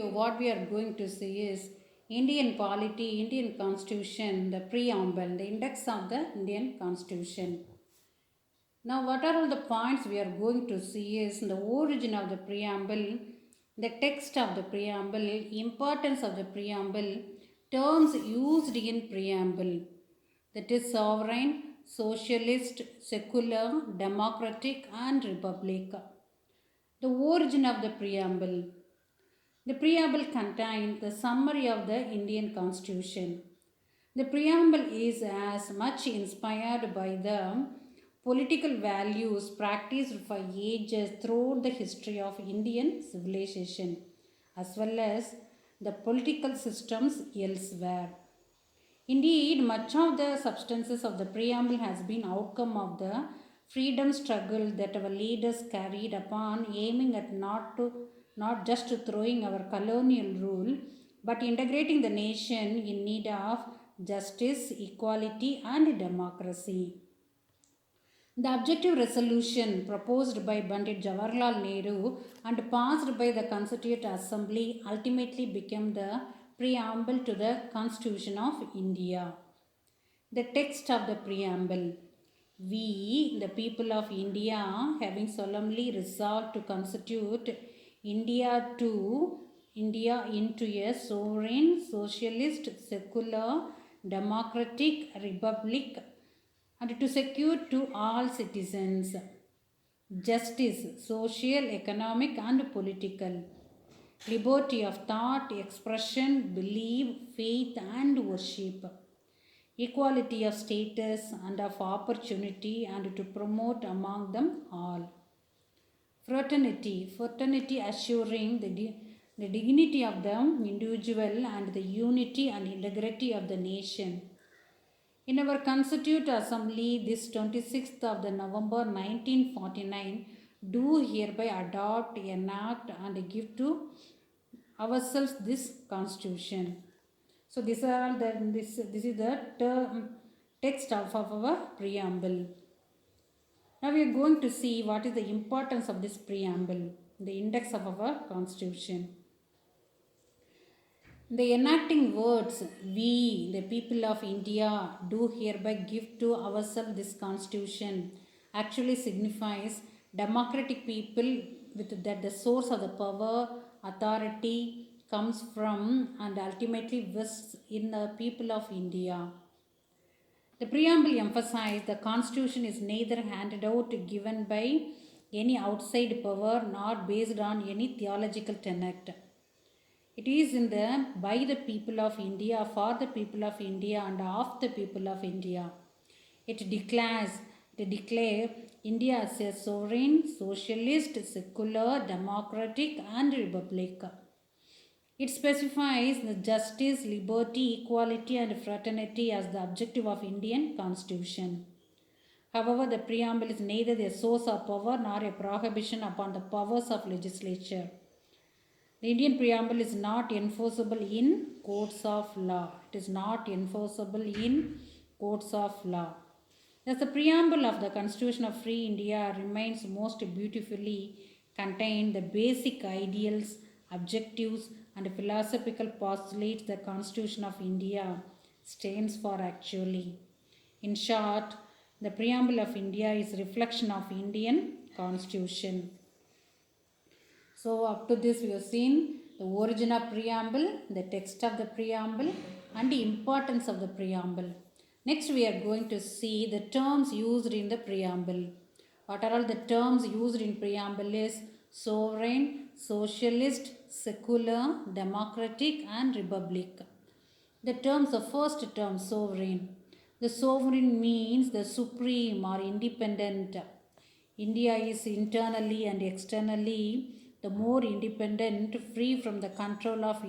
What we are going to see is Indian polity, Indian constitution, the preamble, the index of the Indian constitution. Now, what are all the points we are going to see is the origin of the preamble, the text of the preamble, importance of the preamble, terms used in preamble, that is sovereign, socialist, secular, democratic, and republic. The origin of the preamble. The preamble contains the summary of the Indian Constitution. The preamble is as much inspired by the political values practiced for ages throughout the history of Indian civilization as well as the political systems elsewhere. Indeed, much of the substances of the preamble has been outcome of the freedom struggle that our leaders carried upon, aiming at not just throwing our colonial rule, but integrating the nation in need of justice, equality, and democracy. The objective resolution proposed by Pandit Jawaharlal Nehru and passed by the Constituent Assembly ultimately became the preamble to the Constitution of India. The text of the preamble. We, the people of India, having solemnly resolved to constitute India into a sovereign, socialist, secular, democratic republic, and to secure to all citizens justice, social, economic, and political, liberty of thought, expression, belief, faith, and worship, equality of status and of opportunity, and to promote among them all. Fraternity assuring the dignity of the individual and the unity and integrity of the nation. In our Constituent Assembly, this 26th of the November 1949, do hereby adopt, enact, and give to ourselves this Constitution. So these are all this is the text of our preamble. Now we are going to see what is the importance of this preamble, the index of our Constitution. The enacting words, we, the people of India, do hereby give to ourselves this constitution, actually signifies democratic people with that the source of the power, authority comes from and ultimately rests in the people of India. The preamble emphasized the constitution is neither handed out given by any outside power nor based on any theological tenet. It is in the by the people of India, for the people of India, and of the people of India. It declare India as a sovereign, socialist, secular, democratic, and republic. It specifies the justice, liberty, equality, and fraternity as the objective of Indian Constitution. However, the preamble is neither a source of power nor a prohibition upon the powers of legislature. The Indian preamble is not enforceable in courts of law. It is not enforceable in courts of law. Thus, the preamble of the Constitution of Free India remains most beautifully contained the basic ideals, objectives, and philosophical postulates the Constitution of India stands for actually. In short, the preamble of India is reflection of Indian Constitution. So up to this we have seen the origin of preamble, the text of the preamble, and the importance of the preamble. Next we are going to see the terms used in the preamble. What are all the terms used in preamble is sovereign, socialist, secular, democratic, and republic. The terms, the first term, sovereign. The sovereign means the supreme or independent. India is internally and externally the more independent, free from control of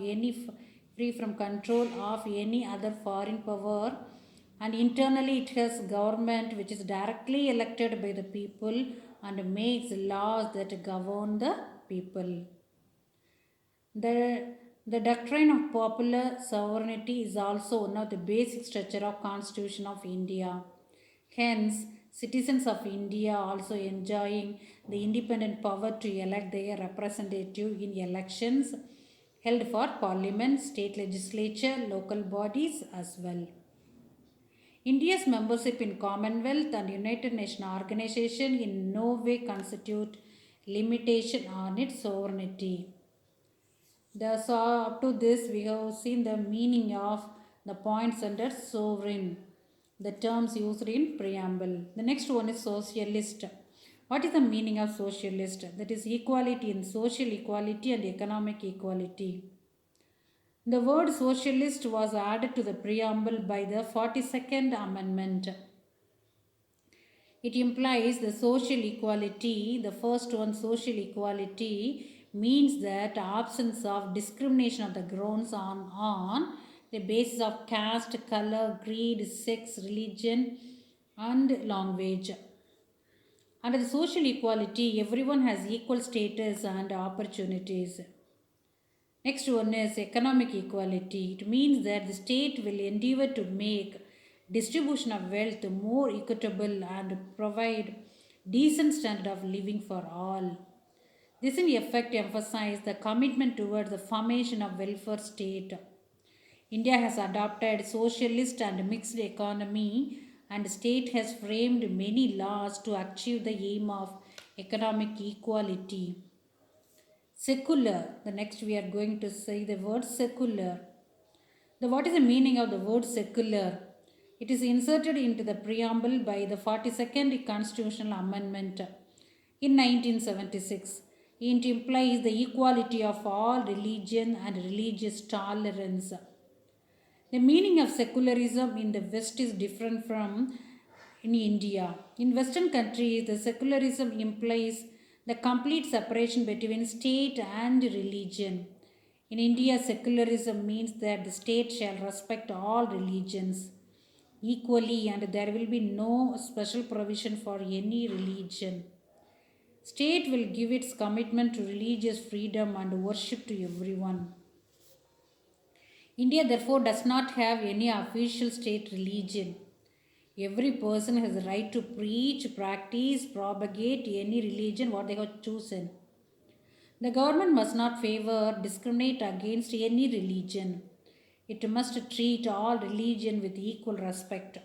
any other foreign power, and internally it has government which is directly elected by the people and makes laws that govern the people. The doctrine of popular sovereignty is also one of the basic structure of Constitution of India. Hence, citizens of India also enjoying the independent power to elect their representative in elections held for parliament, state legislature, local bodies as well. India's membership in Commonwealth and United Nations organization in no way constitute limitation on its sovereignty. So up to this we have seen the meaning of the points under sovereign, the terms used in preamble. The next one is socialist. What is the meaning of socialist? That is equality in social equality and economic equality. The word socialist was added to the preamble by the 42nd Amendment. It implies the social equality. The first one, social equality, means that absence of discrimination on the grounds on the basis of caste, color, creed, sex, religion, and language. Under the social equality, everyone has equal status and opportunities. Next one is economic equality. It means that the state will endeavor to make distribution of wealth more equitable and provide decent standard of living for all. This in effect emphasizes the commitment towards the formation of welfare state. India has adopted socialist and mixed economy, and state has framed many laws to achieve the aim of economic equality. Secular. The next we are going to say the word secular. What is the meaning of the word secular? It is inserted into the preamble by the 42nd Constitutional Amendment in 1976. It implies the equality of all religion and religious tolerance. The meaning of secularism in the West is different from in India. In Western countries, the secularism implies the complete separation between state and religion. In India, secularism means that the state shall respect all religions equally and there will be no special provision for any religion. State will give its commitment to religious freedom and worship to everyone. India therefore does not have any official state religion. Every person has the right to preach, practice, propagate any religion what they have chosen. The government must not favor, discriminate against any religion. It must treat all religion with equal respect.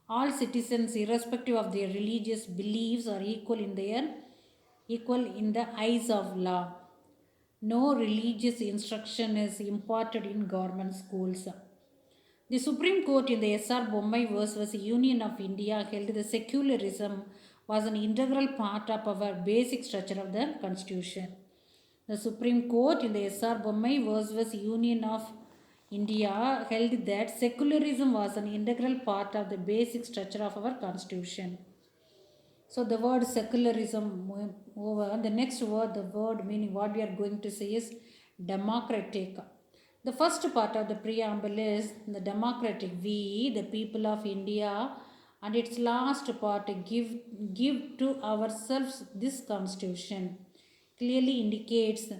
All citizens, irrespective of their religious beliefs, are equal in the eyes of law. No religious instruction is imparted in government schools. The Supreme Court in the S.R. Bommai versus Union of India held that secularism was an integral part of our basic structure of the Constitution. The Supreme Court in the S.R. Bommai versus Union of India held that secularism was an integral part of the basic structure of our Constitution. So the word secularism over. The next word, the word meaning what we are going to say is democratic. The first part of the preamble is the democratic. We, the people of India, and its last part give to ourselves this constitution clearly indicates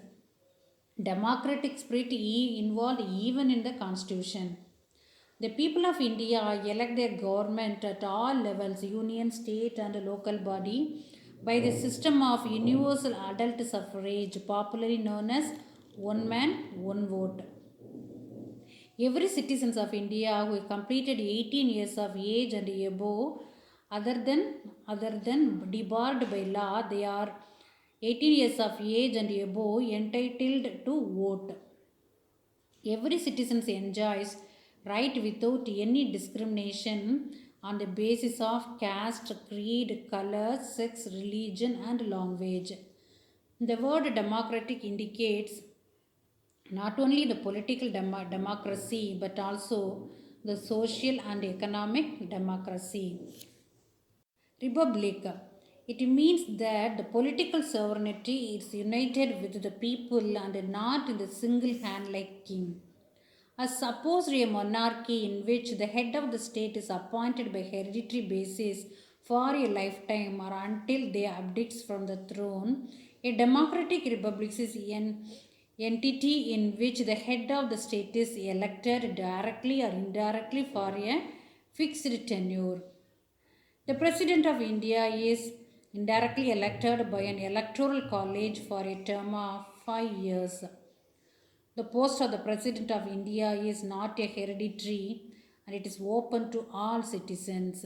democratic spirit involved even in the constitution. The people of India elect their government at all levels, union, state, and local body, by the system of universal adult suffrage, popularly known as one man, one vote. Every citizen of India who completed 18 years of age and above, other than debarred by law, they are 18 years of age and above entitled to vote. Every citizen enjoys right without any discrimination on the basis of caste, creed, color, sex, religion, and language. The word democratic indicates not only the political democracy but also the social and economic democracy. Republic. It means that the political sovereignty is united with the people and not in the single hand like king. As suppose a monarchy in which the head of the state is appointed by hereditary basis for a lifetime or until they abdicates from the throne, a democratic republic is an entity in which the head of the state is elected directly or indirectly for a fixed tenure. The President of India is indirectly elected by an electoral college for a term of 5 years. The post of the President of India is not a hereditary and it is open to all citizens.